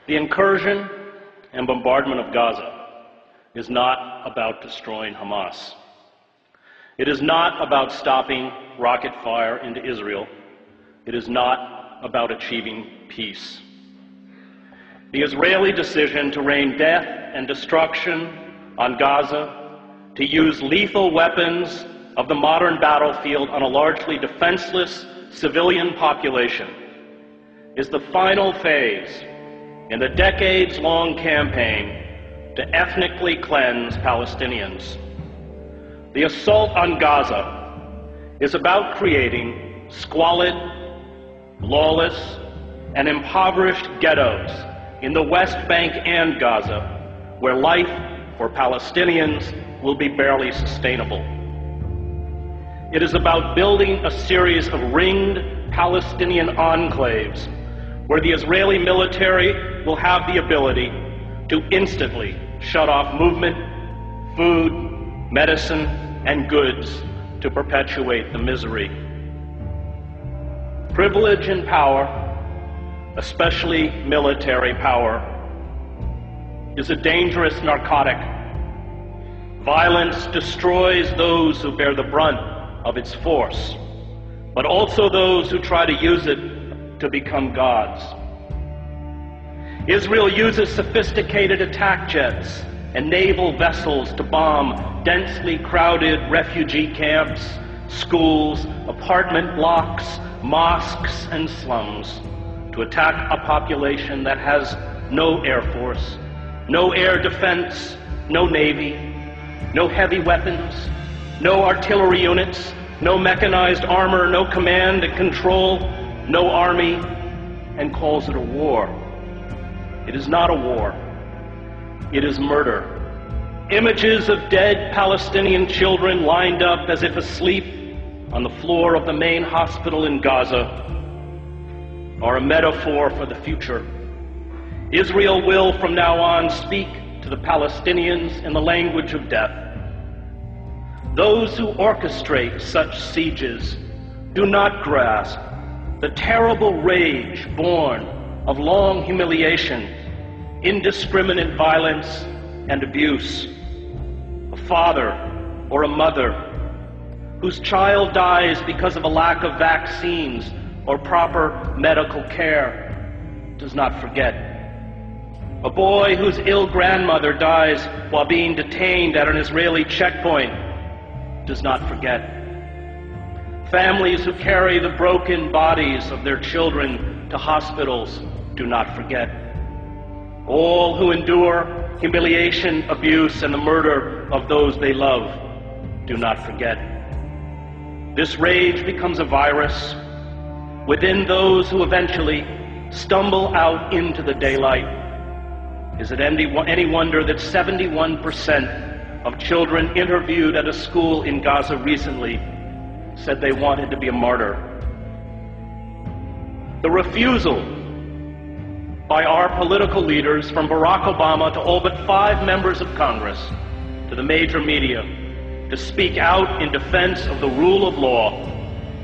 The incursion and bombardment of Gaza is not about destroying Hamas. It is not about stopping rocket fire into Israel. It is not about achieving peace. The Israeli decision to rain death and destruction on Gaza, to use lethal weapons of the modern battlefield on a largely defenseless civilian population, is the final phase in the decades-long campaign to ethnically cleanse Palestinians. The assault on Gaza is about creating squalid, lawless, and impoverished ghettos in the West Bank and Gaza, where life for Palestinians will be barely sustainable. It is about building a series of ringed Palestinian enclaves where the Israeli military will have the ability to instantly shut off movement, food, medicine, and goods to perpetuate the misery. Privilege and power, especially military power, is a dangerous narcotic. Violence destroys those who bear the brunt of its force, but also those who try to use it to become gods. Israel uses sophisticated attack jets and naval vessels to bomb densely crowded refugee camps, schools, apartment blocks, mosques, and slums, to attack a population that has no air force, no air defense, no navy, no heavy weapons, no artillery units, no mechanized armor, no command and control, no army, and calls it a war. It is not a war. It is murder. Images of dead Palestinian children lined up as if asleep on the floor of the main hospital in Gaza are a metaphor for the future. Israel will from now on speak to the Palestinians in the language of death. Those who orchestrate such sieges do not grasp the terrible rage born of long humiliation, indiscriminate violence, and abuse. A father or a mother whose child dies because of a lack of vaccines or proper medical care does not forget. A boy whose ill grandmother dies while being detained at an Israeli checkpoint does not forget. Families who carry the broken bodies of their children to hospitals do not forget. All who endure humiliation, abuse, and the murder of those they love do not forget. This rage becomes a virus within those who eventually stumble out into the daylight. Is it any wonder that 71% of children interviewed at a school in Gaza recently said they wanted to be a martyr? The refusal by our political leaders, from Barack Obama to all but 5 members of Congress, to the major media, to speak out in defense of the rule of law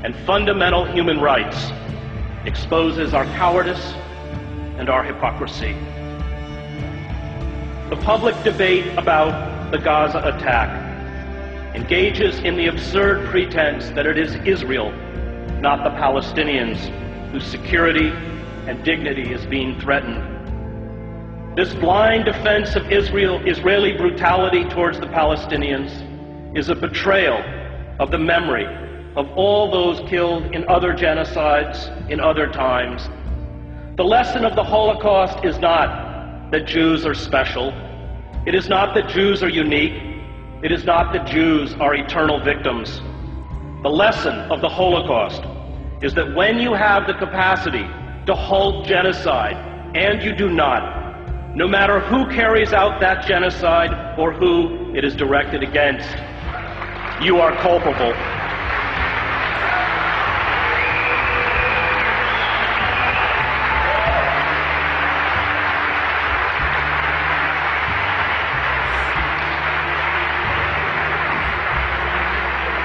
and fundamental human rights exposes our cowardice and our hypocrisy. The public debate about the Gaza attack engages in the absurd pretense that it is Israel, not the Palestinians, whose security and dignity is being threatened. This blind defense of Israeli brutality towards the Palestinians is a betrayal of the memory of all those killed in other genocides in other times. The lesson of the Holocaust is not that Jews are special. It is not that Jews are unique. It is not that Jews are eternal victims. The lesson of the Holocaust is that when you have the capacity to halt genocide, and you do not, no matter who carries out that genocide or who it is directed against, you are culpable.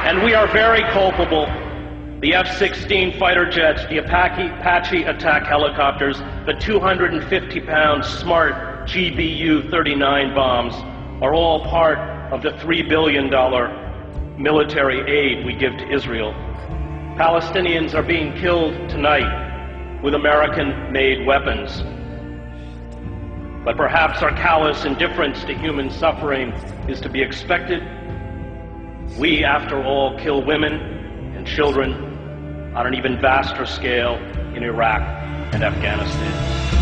And we are very culpable The F-16 fighter jets, the Apache attack helicopters, the 250-pound smart GBU-39 bombs are all part of the $3 billion military aid we give to Israel. Palestinians are being killed tonight with American-made weapons. But perhaps our callous indifference to human suffering is to be expected. We, after all, kill women and children on an even vaster scale in Iraq and Afghanistan.